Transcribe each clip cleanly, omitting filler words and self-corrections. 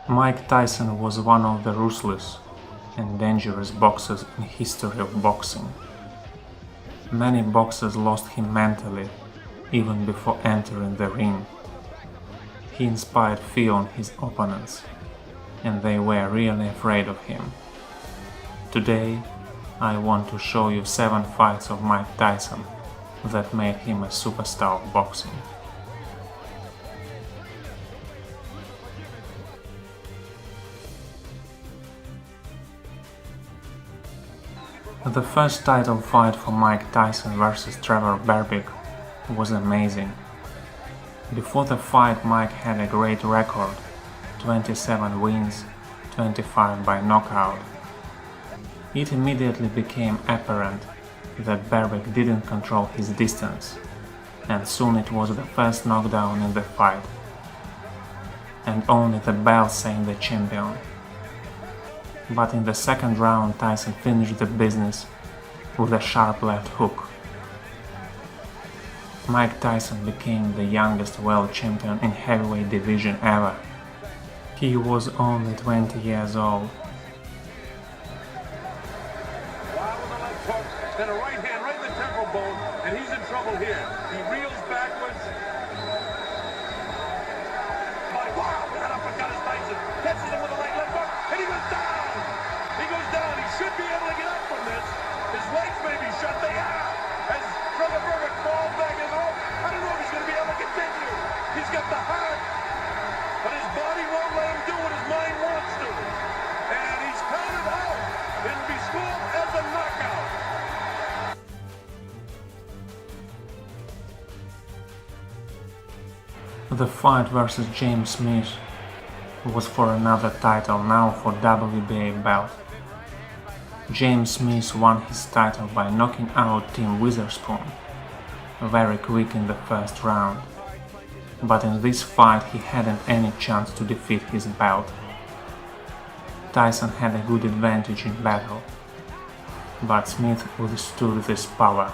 Mike Tyson was one of the ruthless and dangerous boxers in history of boxing. Many boxers lost him mentally even before entering the ring. He inspired fear on his opponents, and they were really afraid of him. Today, I want to show you 7 fights of Mike Tyson that made him a superstar of boxing. The first title fight for Mike Tyson vs. Trevor Berbick was amazing. Before the fight, Mike had a great record, 27 wins, 25 by knockout. It immediately became apparent that Berbick didn't control his distance, and soon it was the first knockdown in the fight. And only the bell saved the champion. But in the second round, Tyson finished the business with a sharp left hook. Mike Tyson became the youngest world champion in heavyweight division ever. He was only 20 years old. Wow, with a left hook, then a right hand right in the temple bone, and he's in trouble here. He reels backwards. Wow, that uppercut is Tyson. Catches him with a right left hook, and he goes down. He goes down. He should be able to get up from this. His legs may be shut. They are. As Trevor Berbick falls back in the rope, I don't know if he's going to be able to continue. He's got the heart, but his body won't let him do what his mind wants to. And he's counted out. It'll be scored as a knockout. The fight versus James Smith was for another title, now for WBA belt. James Smith won his title by knocking out Tim Witherspoon very quick in the first round, but in this fight he hadn't any chance to defeat his belt. Tyson had a good advantage in battle, but Smith withstood this power,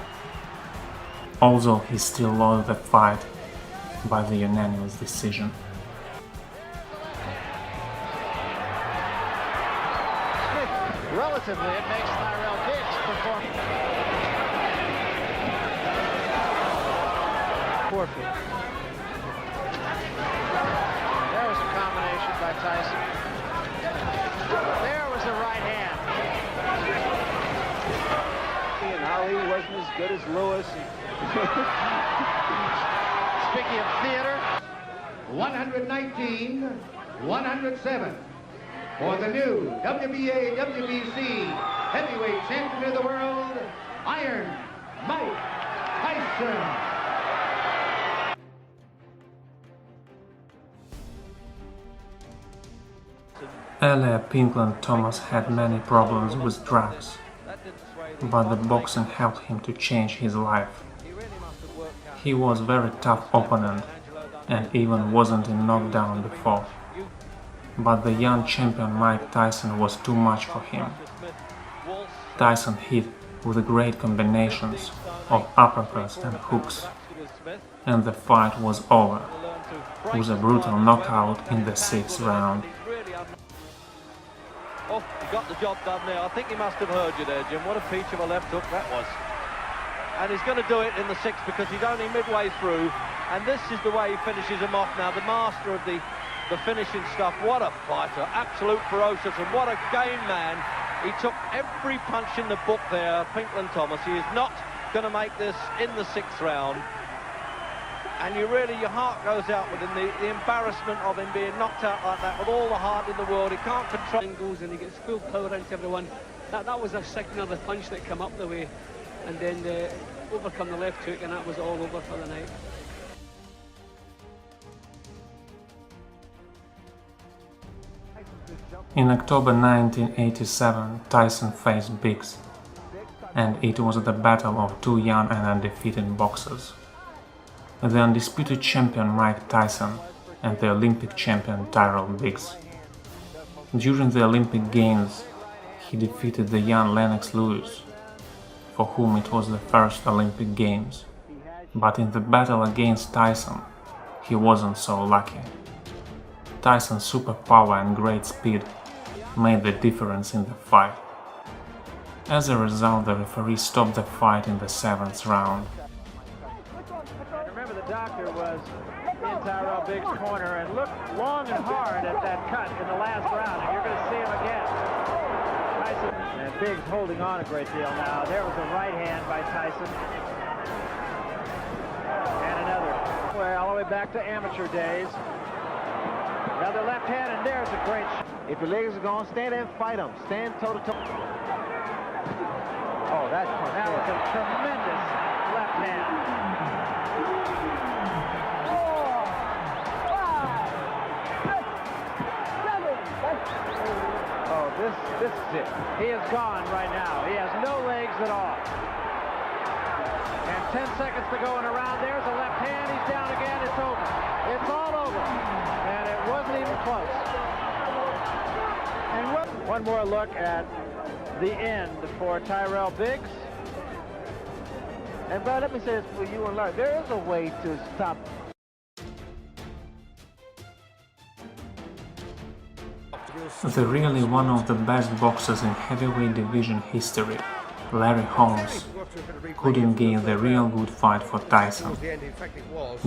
although he still lost the fight by the unanimous decision. Relatively, it makes Tyrell Diggs perform. Forfeit. There was a combination by Tyson. There was a right hand. And Ali wasn't as good as Lewis. Speaking of theater, 119, 107 for the new WBA, WBC heavyweight champion of the world, Iron Mike Tyson. Earlier, Pinkland Thomas had many problems with drugs, but the boxing helped him to change his life. He was a very tough opponent and even wasn't in knockdown before. But the young champion Mike Tyson was too much for him. Tyson hit with great combinations of uppercuts and hooks, and the fight was over with a brutal knockout in the 6th round. Oh, he got the job done there. I think he must have heard you there, Jim. What a peach of a left hook that was. And he's going to do it in the 6th because he's only midway through, and this is the way he finishes him off now. The master of the finishing stuff. What a fighter, absolute ferocious, and what a game man. He took every punch in the book there, Pinkland Thomas. He is not going to make this in the 6th round. And your heart goes out with him, the embarrassment of him being knocked out like that with all the heart in the world. He can't control. And goes and he gets full power into everyone. That was a second of the punch that came up the way, and then overcome the left hook, and that was all over for the night. In October 1987, Tyson faced Biggs, and it was the battle of 2 young and undefeated boxers. The undisputed champion Mike Tyson and the Olympic champion Tyrell Biggs. During the Olympic Games, he defeated the young Lennox Lewis, for whom it was the first Olympic Games, but in the battle against Tyson, he wasn't so lucky. Tyson's superpower and great speed made the difference in the fight. As a result, the referee stopped the fight in the 7th round. Remember, the doctor was in Tyrell Biggs' corner and looked long and hard at that cut in the last round, and you're going to see him again. Tyson and Biggs holding on a great deal now. There was a right hand by Tyson. And another. All the way back to amateur days. Another left hand, and there's a great shot. If your legs are gone, stand there and fight them. Stand toe-to-toe. Oh, that was a tremendous left hand. 4, 5, 6, 7. Oh, this is it. He is gone right now. He has no legs at all. And 10 seconds to go in a round. There's a left hand. He's down again. It's over. It's all over. And it wasn't even close. And one more look at the end for Tyrell Biggs. And Brad, let me say this for you and Larry. There is a way to stop. The really one of the best boxers in heavyweight division history, Larry Holmes, couldn't give the real good fight for Tyson.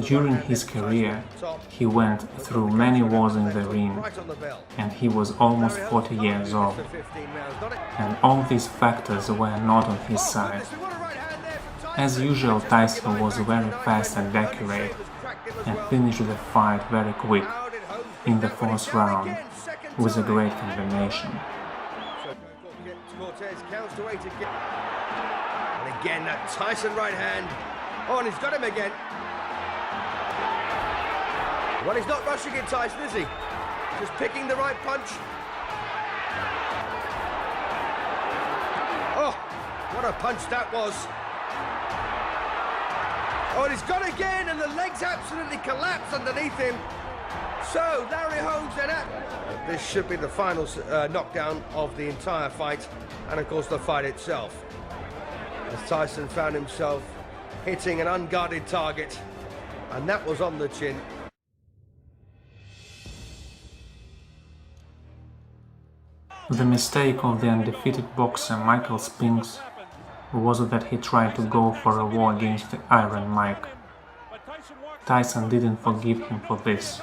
During his career, he went through many wars in the ring, and he was almost 40 years old. And all these factors were not on his side. As usual, Tyson was very fast and accurate, and finished the fight very quick, in the 4th round, with a great combination. And again, that Tyson right hand. Oh, and he's got him again. Well, he's not rushing it, Tyson, is he? Just picking the right punch. Oh, what a punch that was. Oh, and he's got it again, and the legs absolutely collapse underneath him. So, Larry Holmes then this should be the final knockdown of the entire fight, and of course the fight itself. As Tyson found himself hitting an unguarded target, and that was on the chin. The mistake of the undefeated boxer Michael Spinks was that he tried to go for a war against the Iron Mike. Tyson didn't forgive him for this,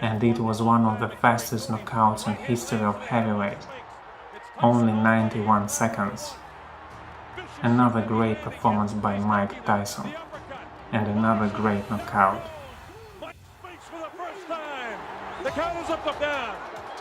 and it was one of the fastest knockouts in history of heavyweight, only 91 seconds. Another great performance by Mike Tyson, and another great knockout. Mike Spinks for the first time. The count is up, down.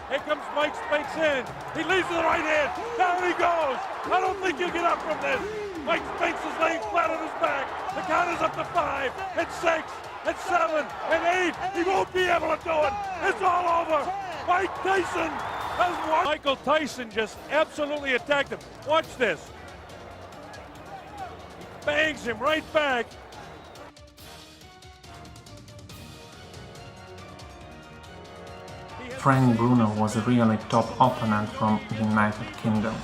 Here comes Mike Spinks in. He leads to the right hand. Down he goes. I don't think he'll get up from this. Mike Spinks is laying flat on his back. The count is up to 5, and 6, and 7, and 8. He won't be able to do it. It's all over. Mike Tyson has won. Michael Tyson just absolutely attacked him. Watch this. Bangs him right back. Frank Bruno was a really top opponent from United Kingdom.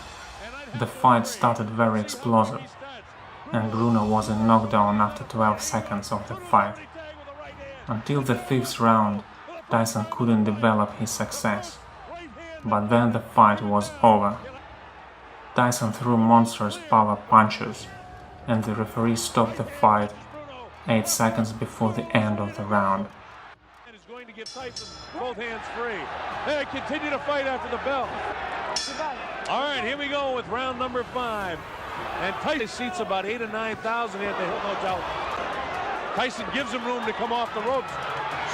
The fight started very explosive, and Bruno was a knockdown after 12 seconds of the fight. Until the 5th round, Tyson couldn't develop his success, but then the fight was over. Tyson threw monstrous power punches, and the referee stopped the fight 8 seconds before the end of the round. Is going to give Tyson both hands free. They continue to fight after the bell. All right, here we go with round number 5. And Tyson seats about 8,000 or 9,000 at the Hill Hotel. Tyson gives him room to come off the ropes.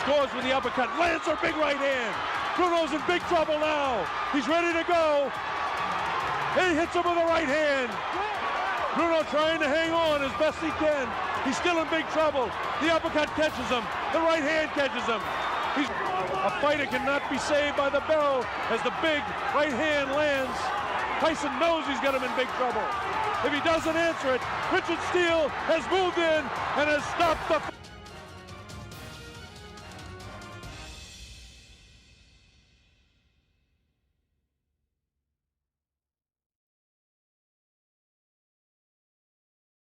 Scores with the uppercut. Lands a big right hand. Bruno's in big trouble now. He's ready to go. He hits him with a right hand. Bruno trying to hang on as best he can. He's still in big trouble. The uppercut catches him. The right hand catches him. A fighter cannot be saved by the bell as the big right hand lands. Tyson knows he's got him in big trouble. If he doesn't answer it, Richard Steele has moved in and has stopped the